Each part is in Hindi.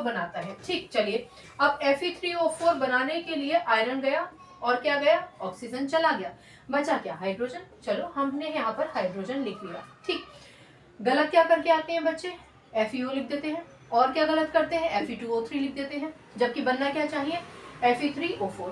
बनाता है। ठीक, चलिए अब Fe3O4 बनाने के लिए आयरन गया और क्या गया, ऑक्सीजन चला गया, बचा क्या, हाइड्रोजन। चलो हमने यहाँ पर हाइड्रोजन लिख लिया। ठीक, गलत क्या करके आते हैं बच्चे, FeO लिख देते हैं, और क्या गलत करते हैं, Fe2O3 लिख देते हैं, जबकि बनना क्या चाहिए, Fe3O4।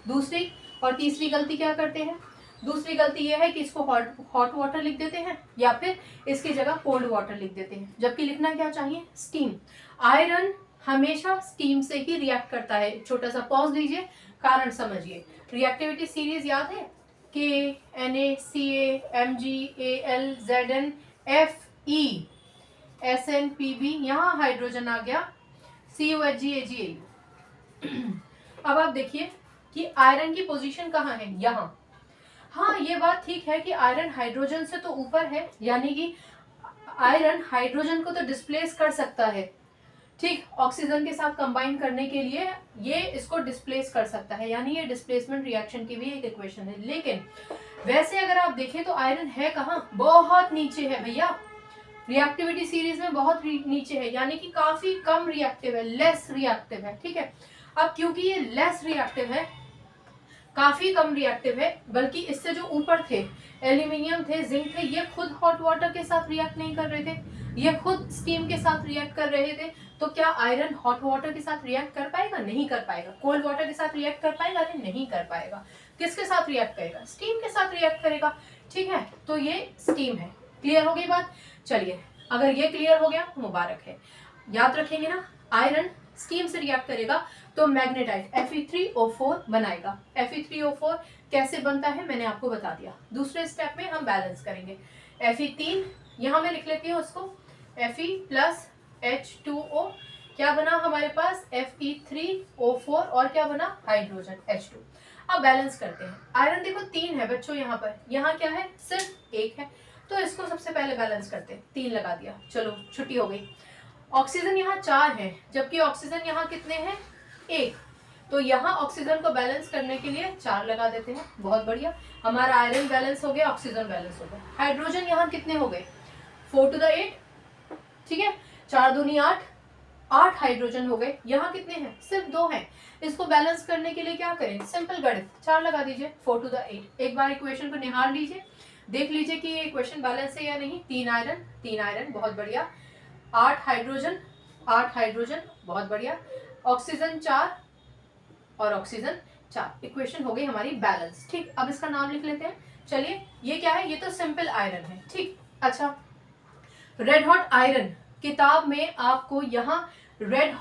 दूसरी और तीसरी गलती क्या करते हैं, दूसरी गलती ये है कि इसको हॉट वाटर लिख देते हैं या फिर इसकी जगह कोल्ड वाटर लिख देते हैं, जबकि लिखना क्या चाहिए, स्टीम। आयरन हमेशा स्टीम से ही रिएक्ट करता है। छोटा सा पॉज लीजिए, कारण समझिए। रिएक्टिविटी सीरीज याद है, KNaCA, MgAl, Zn, Fe, SnPb, यहाँ हाइड्रोजन आ गया, COHgAgAu। अब आप देखिए कि आयरन की पोजीशन कहाँ है, यहाँ। हाँ, ये बात ठीक है कि आयरन हाइड्रोजन से तो ऊपर है, यानी कि आयरन हाइड्रोजन को तो डिस्प्लेस कर सकता है। ठीक, ऑक्सीजन के साथ कंबाइन करने के लिए ये इसको डिस्प्लेस कर सकता है, यानी ये डिस्प्लेसमेंट रिएक्शन की भी एक इक्वेशन है। लेकिन वैसे अगर आप देखें तो आयरन है कहाँ, बहुत नीचे है भैया, रिएक्टिविटी सीरीज में बहुत नीचे है, यानी कि काफी कम रिएक्टिव है, लेस रिएक्टिव है। ठीक है, अब क्योंकि ये लेस रिएक्टिव है, काफी कम रिएक्टिव है, बल्कि इससे जो ऊपर थे, एल्यूमिनियम थे, जिंक थे, ये खुद हॉट वाटर के साथ रिएक्ट नहीं कर रहे थे, ये खुद स्टीम के साथ रिएक्ट कर रहे थे। तो क्या आयरन हॉट वाटर के साथ रिएक्ट कर पाएगा, नहीं कर पाएगा। कोल्ड वाटर के साथ रिएक्ट कर पाएगा, नहीं कर पाएगा। किसके साथ रिएक्ट करेगा, स्टीम के साथ रिएक्ट करेगा। ठीक है, तो ये स्टीम है। क्लियर हो गई बात। चलिए, अगर ये क्लियर हो गया तो मुबारक है। याद रखेंगे ना, आयरन स्टीम से रिएक्ट करेगा तो मैग्नेटाइट Fe3O4 बनाएगा। Fe3O4 कैसे बनता है मैंने आपको बता दिया। दूसरे स्टेप में हम बैलेंस करेंगे। Fe3 यहाँ मैं लिख लेती हूँ उसको, Fe प्लस H2O, क्या बना हमारे पास, Fe3O4, और क्या बना, हाइड्रोजन H2। अब बैलेंस करते हैं। आयरन देखो 3 है बच्चों, यहाँ पर, यहाँ क्या है, सिर्फ 1 है, तो इसको सबसे पहले बैलेंस करते हैं। 3 लगा दिया, चलो छुट्टी हो गई। ऑक्सीजन यहाँ 4 है, जबकि ऑक्सीजन यहाँ कितने हैं, 1, तो यहाँ ऑक्सीजन को बैलेंस करने के लिए 4 लगा देते हैं। बहुत बढ़िया, हमारा आयरन बैलेंस हो गया, ऑक्सीजन बैलेंस हो गया। हाइड्रोजन यहाँ कितने हो गए, 4 to the 8। ठीक है, 4 दूनी 8, 8 हाइड्रोजन हो गए। यहाँ कितने हैं, सिर्फ 2 हैं। इसको बैलेंस करने के लिए क्या करें, सिंपल गणित, 4 लगा दीजिए, 4 to the 8। एक बार इक्वेशन को निहार लीजिए, देख लीजिए कि ये इक्वेशन बैलेंस है या नहीं। 3 आयरन, 3 आयरन, बहुत बढ़िया। 8 हाइड्रोजन, 8 हाइड्रोजन, बहुत बढ़िया। ऑक्सीजन 4 और ऑक्सीजन 4, इक्वेशन हो गई हमारी बैलेंस। ठीक, अब इसका नाम लिख लेते हैं। चलिए, ये क्या है, ये तो सिंपल आयरन है। ठीक, अच्छा, रेड हॉट आयरन, किताब में आपको यहाँ रेड